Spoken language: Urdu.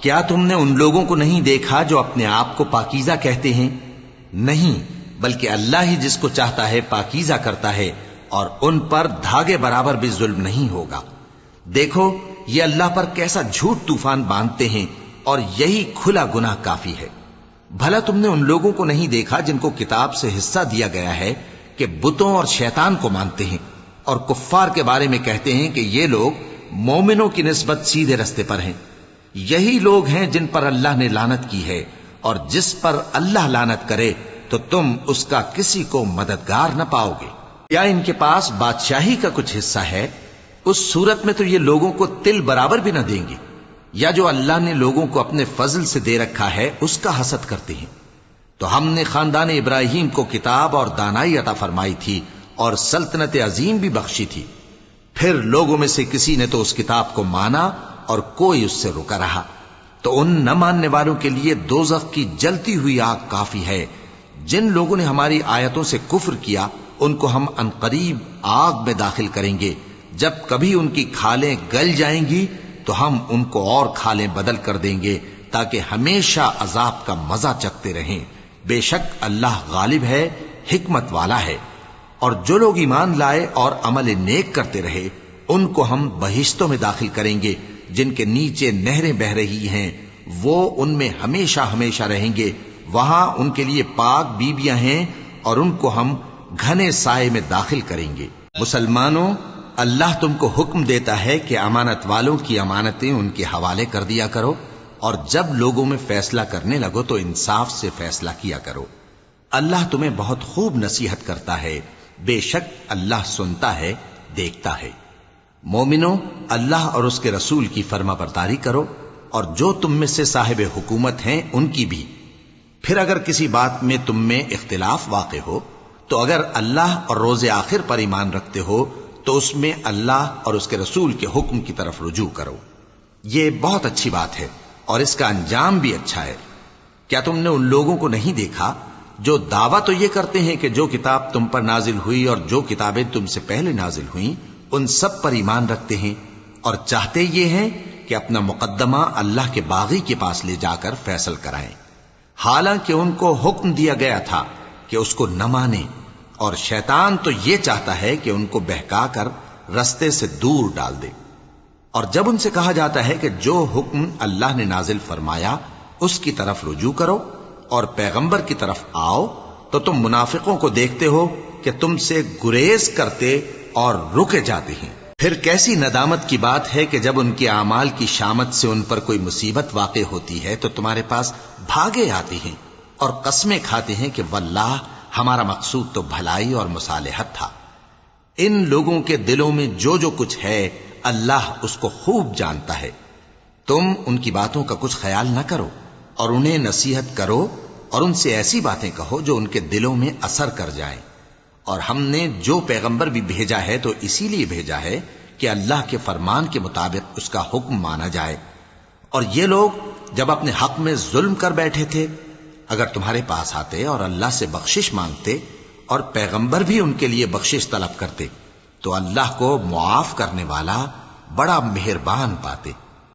کیا تم نے ان لوگوں کو نہیں دیکھا جو اپنے آپ کو پاکیزہ کہتے ہیں؟ نہیں، بلکہ اللہ ہی جس کو چاہتا ہے پاکیزہ کرتا ہے، اور ان پر دھاگے برابر بھی ظلم نہیں ہوگا۔ دیکھو یہ اللہ پر کیسا جھوٹ طوفان باندھتے ہیں، اور یہی کھلا گناہ کافی ہے۔ بھلا تم نے ان لوگوں کو نہیں دیکھا جن کو کتاب سے حصہ دیا گیا ہے کہ بتوں اور شیطان کو مانتے ہیں، اور کفار کے بارے میں کہتے ہیں کہ یہ لوگ مومنوں کی نسبت سیدھے رستے پر ہیں۔ یہی لوگ ہیں جن پر اللہ نے لعنت کی ہے، اور جس پر اللہ لعنت کرے تو تم اس کا کسی کو مددگار نہ پاؤ گے۔ کیا ان کے پاس بادشاہی کا کچھ حصہ ہے؟ اس صورت میں تو یہ لوگوں کو تل برابر بھی نہ دیں گے۔ یا جو اللہ نے لوگوں کو اپنے فضل سے دے رکھا ہے اس کا حسد کرتے ہیں۔ تو ہم نے خاندان ابراہیم کو کتاب اور دانائی عطا فرمائی تھی، اور سلطنت عظیم بھی بخشی تھی۔ پھر لوگوں میں سے کسی نے تو اس کتاب کو مانا اور کوئی اس سے رکا رہا، تو ان نہ ماننے والوں کے لیے دوزخ کی جلتی ہوئی آگ کافی ہے۔ جن لوگوں نے ہماری آیتوں سے کفر کیا ان کو ہم عنقریب آگ میں داخل کریں گے۔ جب کبھی ان کی کھالیں گل جائیں گی تو ہم ان کو اور کھالیں بدل کر دیں گے تاکہ ہمیشہ عذاب کا مزہ چکھتے رہیں۔ بے شک اللہ غالب ہے، حکمت والا ہے۔ اور جو لوگ ایمان لائے اور عمل نیک کرتے رہے ان کو ہم بہشتوں میں داخل کریں گے جن کے نیچے نہریں بہ رہی ہیں، وہ ان میں ہمیشہ ہمیشہ رہیں گے۔ وہاں ان کے لیے پاک بیویاں ہیں اور ان کو ہم گھنے سائے میں داخل کریں گے۔ مسلمانوں، اللہ تم کو حکم دیتا ہے کہ امانت والوں کی امانتیں ان کے حوالے کر دیا کرو، اور جب لوگوں میں فیصلہ کرنے لگو تو انصاف سے فیصلہ کیا کرو۔ اللہ تمہیں بہت خوب نصیحت کرتا ہے، بے شک اللہ سنتا ہے، دیکھتا ہے۔ مومنو، اللہ اور اس کے رسول کی فرما برداری کرو، اور جو تم میں سے صاحب حکومت ہیں ان کی بھی۔ پھر اگر کسی بات میں تم میں اختلاف واقع ہو تو اگر اللہ اور روز آخر پر ایمان رکھتے ہو تو اس میں اللہ اور اس کے رسول کے حکم کی طرف رجوع کرو۔ یہ بہت اچھی بات ہے اور اس کا انجام بھی اچھا ہے۔ کیا تم نے ان لوگوں کو نہیں دیکھا جو دعویٰ تو یہ کرتے ہیں کہ جو کتاب تم پر نازل ہوئی اور جو کتابیں تم سے پہلے نازل ہوئیں ان سب پر ایمان رکھتے ہیں، اور چاہتے یہ ہیں کہ اپنا مقدمہ اللہ کے باغی کے پاس لے جا کر فیصل کرائیں، حالانکہ ان کو حکم دیا گیا تھا کہ اس کو نہ مانیں، اور شیطان تو یہ چاہتا ہے کہ ان کو بہکا کر رستے سے دور ڈال دے۔ اور جب ان سے کہا جاتا ہے کہ جو حکم اللہ نے نازل فرمایا اس کی طرف رجوع کرو اور پیغمبر کی طرف آؤ، تو تم منافقوں کو دیکھتے ہو کہ تم سے گریز کرتے اور رکے جاتے ہیں۔ پھر کیسی ندامت کی بات ہے کہ جب ان کے اعمال کی شامت سے ان پر کوئی مصیبت واقع ہوتی ہے تو تمہارے پاس بھاگے آتے ہیں اور قسمیں کھاتے ہیں کہ واللہ ہمارا مقصود تو بھلائی اور مصالحت تھا۔ ان لوگوں کے دلوں میں جو جو کچھ ہے اللہ اس کو خوب جانتا ہے۔ تم ان کی باتوں کا کچھ خیال نہ کرو اور انہیں نصیحت کرو، اور ان سے ایسی باتیں کہو جو ان کے دلوں میں اثر کر جائیں۔ اور ہم نے جو پیغمبر بھی بھیجا ہے تو اسی لیے بھیجا ہے کہ اللہ کے فرمان کے مطابق اس کا حکم مانا جائے۔ اور یہ لوگ جب اپنے حق میں ظلم کر بیٹھے تھے، اگر تمہارے پاس آتے اور اللہ سے بخشش مانگتے اور پیغمبر بھی ان کے لیے بخشش طلب کرتے تو اللہ کو معاف کرنے والا بڑا مہربان پاتے۔